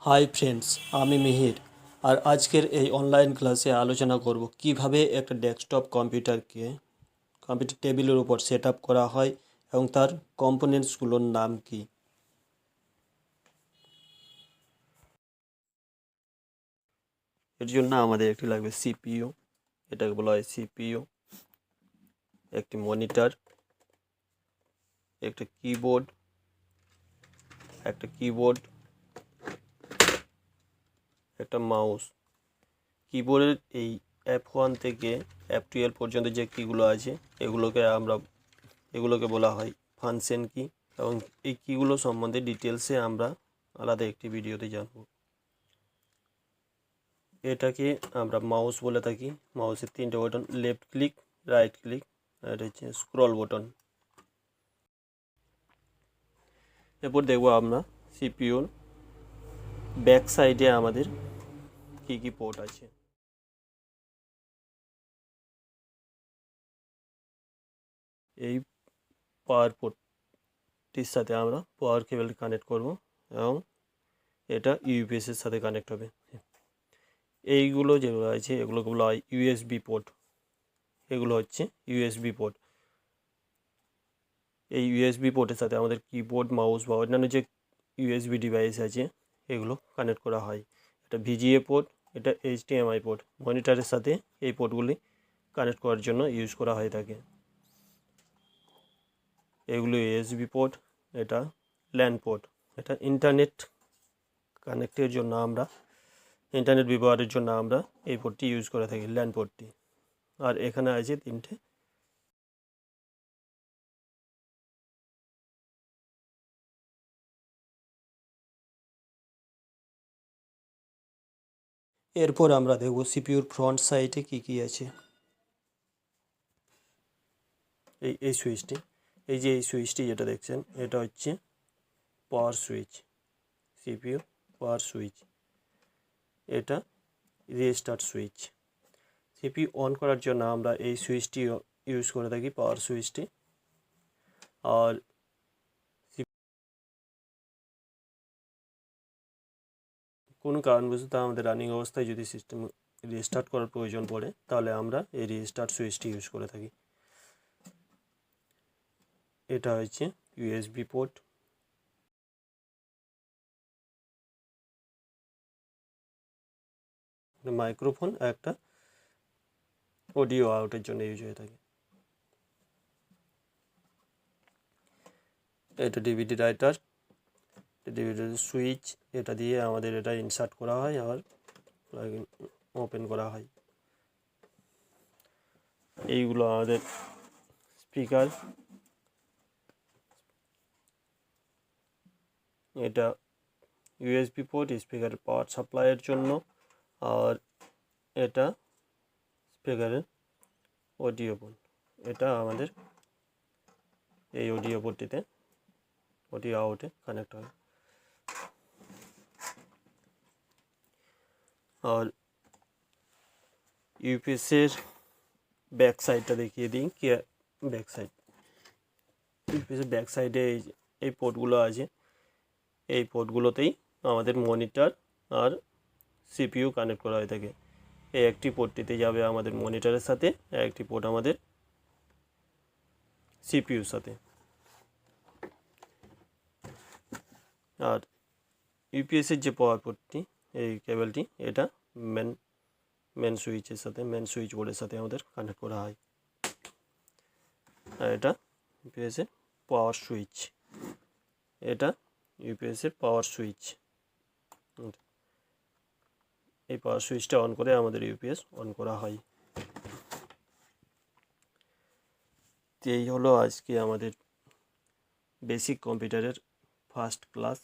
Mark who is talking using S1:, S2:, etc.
S1: Hi friends, আমি মিহির। আর আজকের এই অনলাইন ক্লাসে আলোচনা করব কিভাবে একটা ডেস্কটপ কম্পিউটার টেবিলের উপর সেট আপ করা হয় এবং তার কম্পোনেন্টসগুলোর নাম কি। এর জন্য আমাদের একটি লাগবে সিপিইউ, এটাকে বলা হয় সিপিইউ, একটি মনিটর, একটা কিবোর্ড, একটা মাউস। কিবোর্ডের এই F1 থেকে F12 পর্যন্ত যে কিগুলো আছে এগুলোকে বলা হয় ফাংশন কি, এবং এই কিগুলো সম্বন্ধে ডিটেলসে আমরা আলাদা একটি ভিডিওতে জানব। এটাকে আমরা মাউস বলে থাকি। মাউসের তিনটে button, left click, right click, আর হচ্ছে স্ক্রল বাটন। এরপর দেখব আমরা সিপিইউর ব্যাক সাইডে আমাদের কি কি পোর্ট আছে। এই পাওয়ার পোর্টটির সাথে আমরা পাওয়ার কেবল কানেক্ট করব এবং এটা ইউপিএস এর সাথে কানেক্ট হবে। এইগুলো যেগুলো আছে এগুলোকে বলা হয় ইউএসবি পোর্ট। এগুলো হচ্ছে ইউএসবি পোর্ট। এই ইউএসবি পোর্টের সাথে আমাদের কিবোর্ড, মাউস বা অন্যান্য যে ইউএসবি ডিভাইস আছে এগুলো কানেক্ট করা হয়। এটা ভিজিএ পোর্ট, এটা এইচডিএমআই পোর্ট। মনিটরের সাথে এই পোর্টগুলি কানেক্ট করার জন্য ইউজ করা হয়ে থাকে। এগুলো ইউএসবি পোর্ট, এটা ল্যান পোর্ট। এটা ইন্টারনেট ব্যবহারের জন্য আমরা এই পোর্টটি ইউজ করে থাকি, ল্যান পোর্টটি। আর এখানে আছে তিনটে। এরপর আমরা দেখব সিপিইউর ফ্রন্ট সাইডে কি আছে। এই সুইচটি, এই সুইচটি যেটা দেখছেন এটা হচ্ছে পাওয়ার সুইচ, সিপিইউ পাওয়ার সুইচ। এটা রিস্টার্ট সুইচ। সিপিইউ অন করার জন্য আমরা এই সুইচটি ইউজ করে থাকি, পাওয়ার সুইচটি। আর কোনো কারণবশত আমাদের রানিং অবস্থায় যদি সিস্টেম রিস্টার্ট করার প্রয়োজন পড়ে তাহলে আমরা এই রিস্টার্ট সুইচটি ইউজ করে থাকি। এটা হচ্ছে ইউএসবি পোর্ট। মাইক্রোফোন, একটা অডিও আউটের জন্য ইউজ হয়ে থাকে। এটা ডিভিডি রাইটার, ডিভিডি সুইচ। এটা দিয়ে আমাদের এটা ইনসার্ট করা হয় আর ওপেন করা হয়। এইগুলো আমাদের স্পিকার। এটা ইউএসবি পোর্ট স্পিকারের পাওয়ার সাপ্লাইয়ের জন্য, আর এটা স্পিকারের অডিও পোর্ট। এটা আমাদের এই অডিও পোর্টটিতে অডিও আউটে কানেক্ট হয়। আর ইউপিএসের ব্যাক সাইডটা দেখিয়ে দিই। কি ব্যাক সাইড, ইউপিএসের ব্যাক সাইডে এই পোর্টগুলো আছে। এই পোর্টগুলোতেই আমাদের মনিটর আর সিপিইউ কানেক্ট করা হয়ে থাকে। এই একটি পোর্টটিতে যাবে আমাদের মনিটরের সাথে, একটি পোর্ট আমাদের সিপিইউর সাথে। আর ইউপিএসের যে পাওয়ার পোর্টটি, এই কেবলটি, এটা মেন সুইচ বোর্ডের সাথে আমাদের কানেক্ট করা হয়। আর এটা ইউপিএসের পাওয়ার সুইচ। এটা ইউপিএসের পাওয়ার সুইচ। এই পাওয়ার সুইচটা অন করে আমাদের ইউপিএস অন করা হয়। তো এই হলো আজকে আমাদের বেসিক কম্পিউটারের ফার্স্ট ক্লাস।